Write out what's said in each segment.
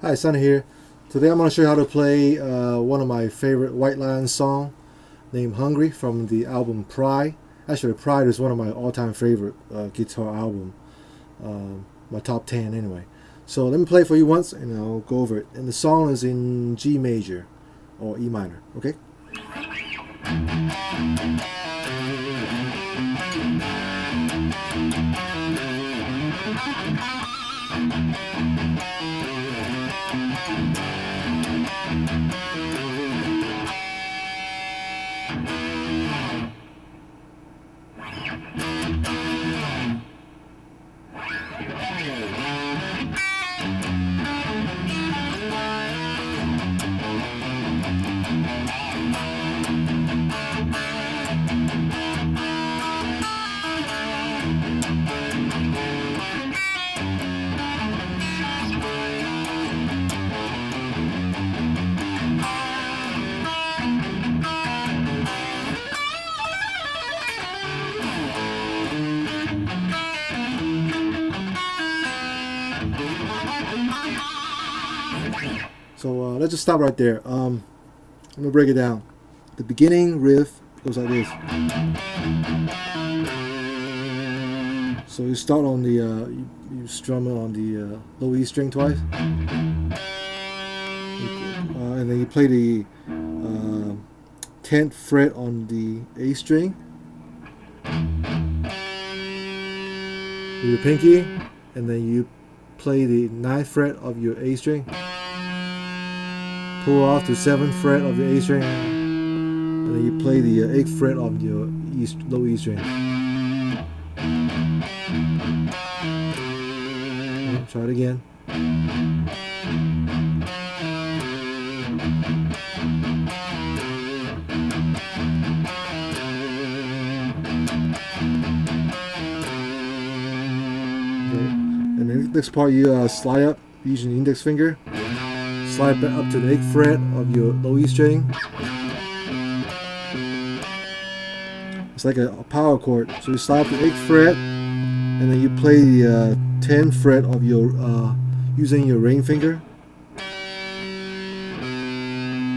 Hi, Sonny here. Today I'm going to show you how to play one of my favorite White Lion song named Hungry from the album Pride. Actually, Pride is one of my all-time favorite guitar album, my top 10 anyway. So let me play it for you once and I'll go over it. And the song is in G major or E minor, okay? So let's just stop right there. I'm gonna break it down. The beginning riff goes like this. So you start on the you strum it on the low E string twice, and then you play the 10th fret on the A string with your pinky, and then you play the 9th fret of your A string. Pull off the 7th fret of the A string, and then you play the 8th fret of your low E string. Okay, try it again. Okay. And then the next part you slide up using the index finger. Slide back up to the 8th fret of your low E string. It's like a power chord. So you slide up the 8th fret, and then you play the 10th fret of your using your ring finger.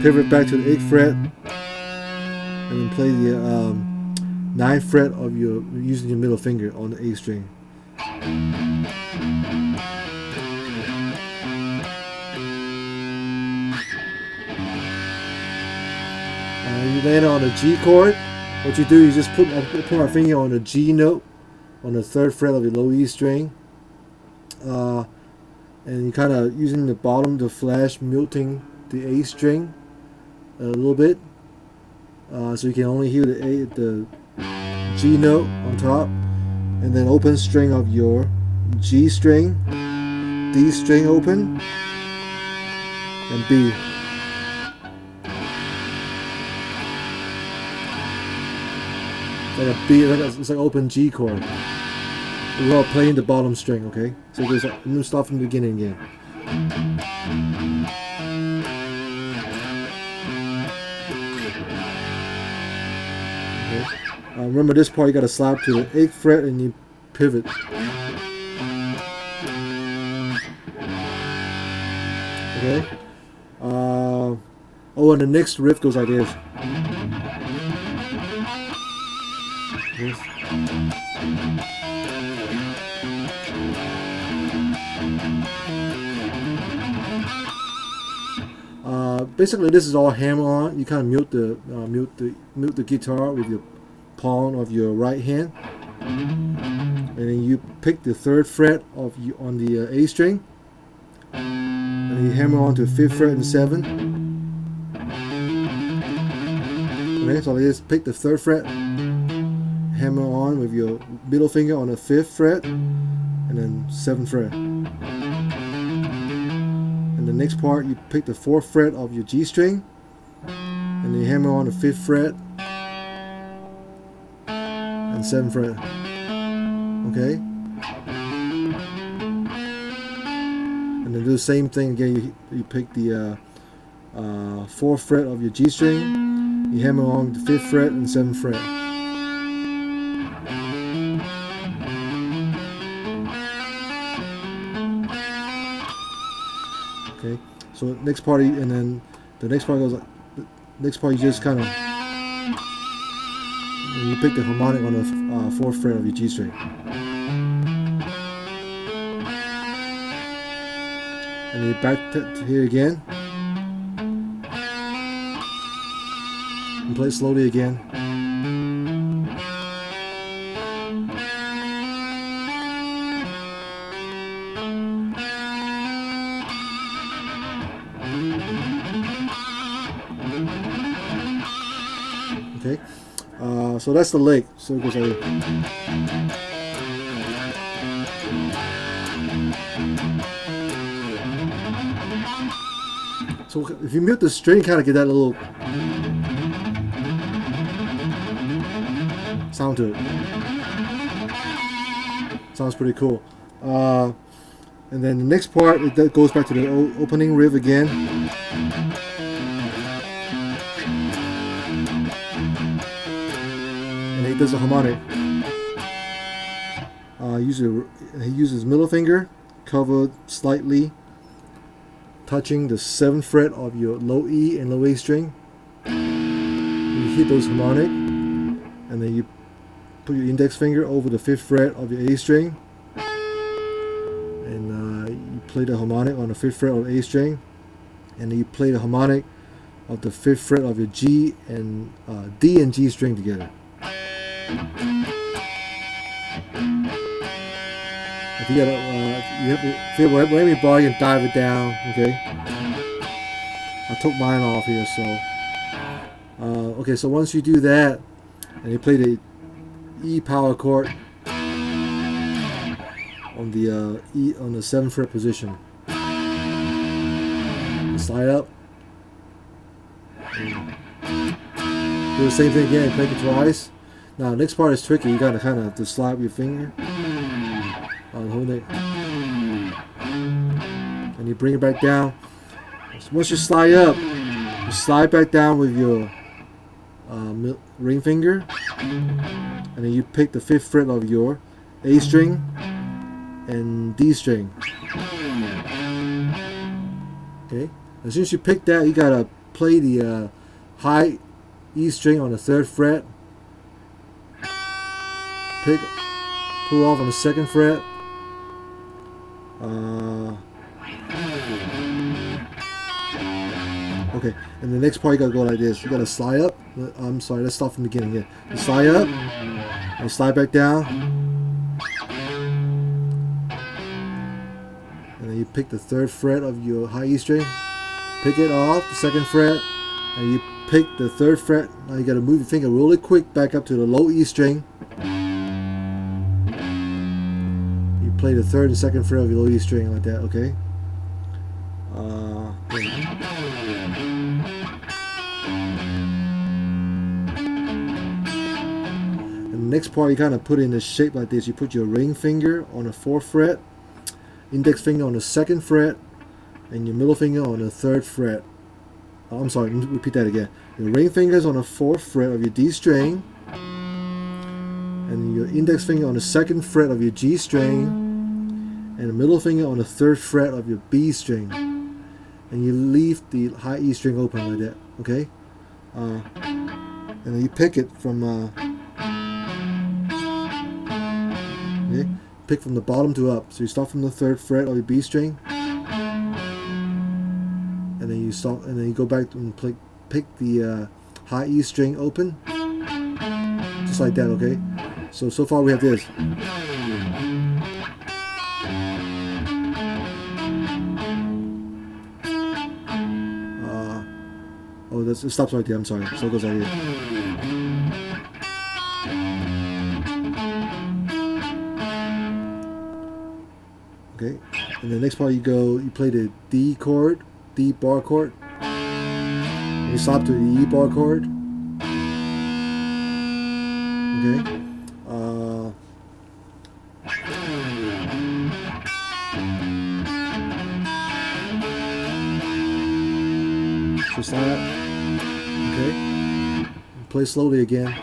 Pivot back to the 8th fret, and then play the 9th fret of your using your middle finger on the A string. You land on the G chord. What you do is just put my finger on the G note on the 3rd fret of your low E string, and you kind of using the bottom to flash muting the A string a little bit, so you can only hear the G note on top, and then open string of your G string, D string open, and B. Like a B, it's like open G chord. We're all playing the bottom string, okay? So there's a new start from the beginning again. Okay. Remember this part, you gotta slap to the 8th fret and you pivot. Okay. Oh, and the next riff goes like this. Basically, this is all hammer on. You kind of mute the guitar with your palm of your right hand, and then you pick the 3rd fret on the A string, and you hammer on to 5th fret and 7. Okay, so just pick the 3rd fret. Hammer on with your middle finger on the 5th fret, and then 7th fret. And the next part, you pick the 4th fret of your G string, and you hammer on the 5th fret and 7th fret. Okay. And then do the same thing again. You pick the 4th fret of your G string, you hammer on the 5th fret and 7th fret. Okay, so next part, and then the next part goes like, the next part you just kind of, you pick the harmonic on the 4th fret of your G string. And you back to here again. And play it slowly again. Okay, so that's the lick. So it goes like so if you mute the string, kind of get that little sound to it. Sounds pretty cool. And then the next part, that goes back to the opening riff again. And he does a harmonic. He uses middle finger, covered slightly, touching the 7th fret of your low E and low A string. You hit those harmonic, and then you put your index finger over the 5th fret of your A string, and you play the harmonic on the 5th fret of A string, and then you play the harmonic of the 5th fret of your G and D and G string together. If you gotta, you have to feel wherever you bar, you can dive it down. Okay. I took mine off here, so okay. So once you do that, and you play the E power chord on the E on the 7th fret position, slide up. Do the same thing again. Play it twice. Now, next part is tricky. You gotta kind of have to slide with your finger. Hold it, and you bring it back down. So once you slide up, you slide back down with your ring finger, and then you pick the 5th fret of your A string and D string. Okay. As soon as you pick that, you gotta play the high E string on the 3rd fret. Pull off on the 2nd fret. Okay, and the next part you gotta go like this. You gotta slide up. I'm sorry, let's start from the beginning here. You slide up, and slide back down, and then you pick the 3rd fret of your high E string. Pick it off the 2nd fret, and you pick the 3rd fret. Now you gotta move your finger really quick back up to the low E string. Play the 3rd and 2nd fret of your low E string like that, okay? And the next part, you kind of put in the shape like this. You put your ring finger on the 4th fret, index finger on the 2nd fret, and your middle finger on the 3rd fret. I'm sorry, let me repeat that again. Your ring fingers on the 4th fret of your D string, and your index finger on the 2nd fret of your G string, and the middle finger on the 3rd fret of your B string, and you leave the high E string open like that, okay? And then you pick it from, okay? Pick from the bottom to up. So you start from the 3rd fret of your B string, and then you start, and then you go back and pick the high E string open, just like that, okay? So far we have this. Oh, it stops right there. I'm sorry. So it goes right here. Okay, and the next part you play the D chord, D bar chord. And you stop to the E bar chord. Okay. Just like that. Okay. Play slowly again.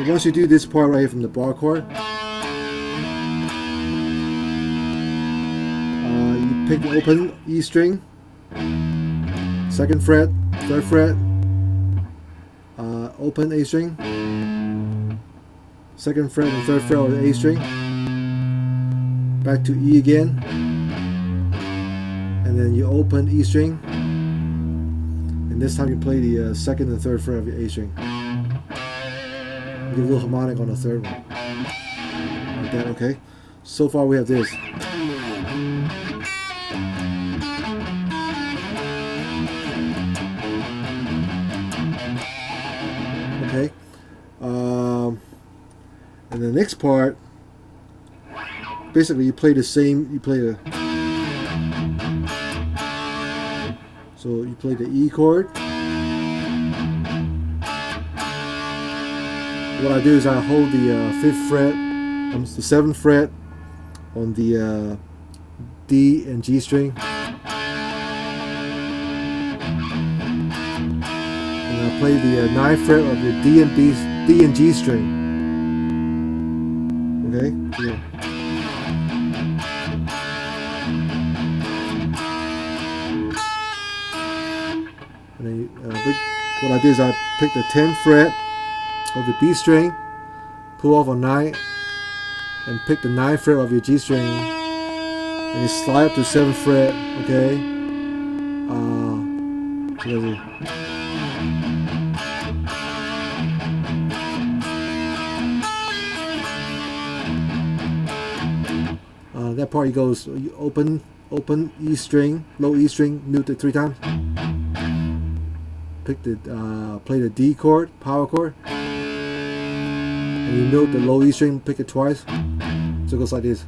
So once you do this part right here from the bar chord, you pick the open E string, 2nd fret, 3rd fret, open A string, 2nd fret and 3rd fret of the A string, back to E again, and then you open E string, and this time you play the 2nd and 3rd fret of the A string. Give a little harmonic on the 3rd one. Like that, okay? So far we have this. Okay. And the next part, basically you play the same, so you play the E chord. What I do is I hold the 5th fret, the 7th fret on the D and G string, and I play the 9th fret of the D and G string. Okay. Yeah. And then what I do is I pick the 10th fret of the B string, pull off on 9, and pick the 9th fret of your G string, and you slide up to 7th fret. Okay. That part goes, you open E string, low E string, mute it 3 times. Pick the play the D chord, power chord, and you mute the low E string, pick it twice. So it goes like this.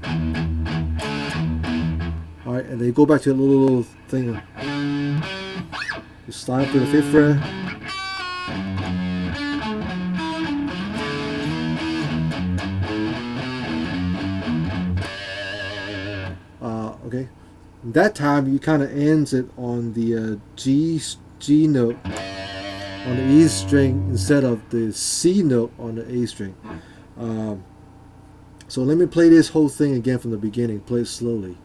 Alright, and then you go back to the little thing. You slide up to the 5th fret. Okay, that time you kind of ends it on the G note on the E string instead of the C note on the A string. So let me play this whole thing again from the beginning. Play it slowly.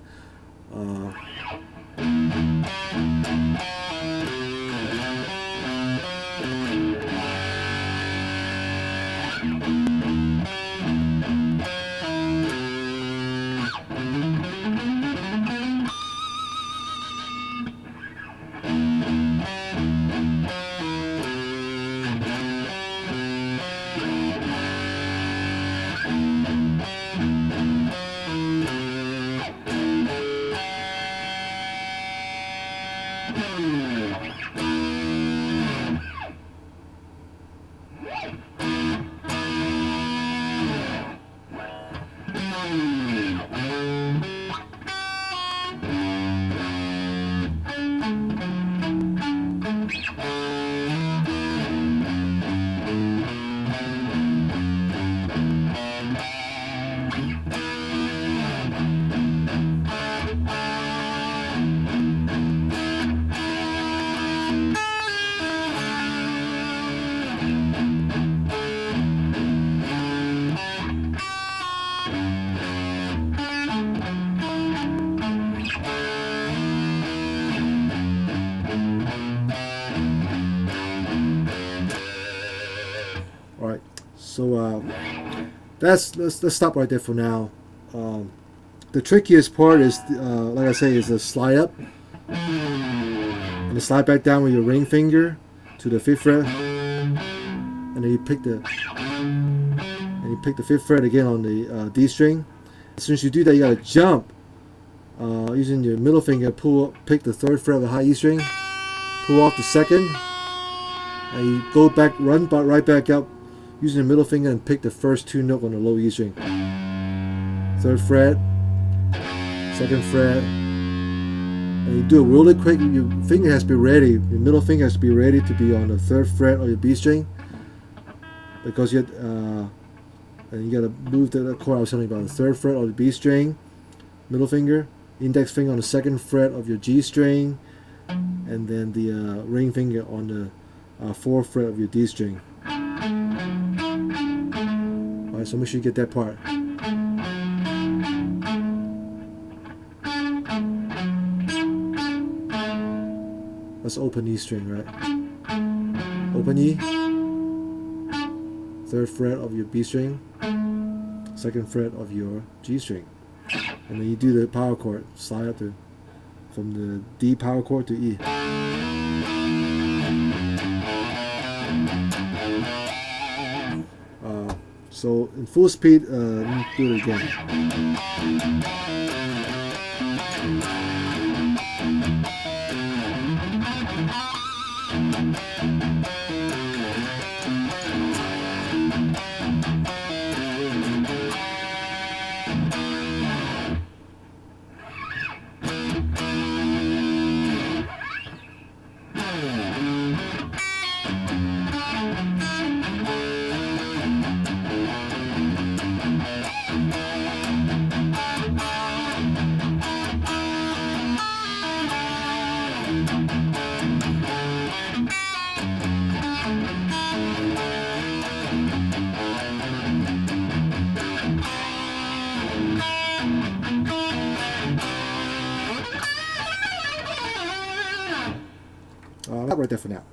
So let's stop right there for now. The trickiest part is, like I say, is the slide up and the slide back down with your ring finger to the 5th fret, and then you pick the 5th fret again on the D string. As soon as you do that, you gotta jump using your middle finger. Pick the 3rd fret of the high E string, pull off the 2nd, and you go back, run right back up using the middle finger and pick the first 2 notes on the low E string. 3rd fret, 2nd fret, and you do it really quick. Your finger has to be ready. Your middle finger has to be ready to be on the 3rd fret of your B string, because you gotta move the chord I was telling you about. The 3rd fret of the B string, middle finger, index finger on the 2nd fret of your G string, and then the ring finger on the 4th fret of your D string. Alright, so make sure you get that part. That's open E string, right? Open E, 3rd fret of your B string, 2nd fret of your G string. And then you do the power chord, slide up from the D power chord to E. So in full speed, let me do it again. That right there for now.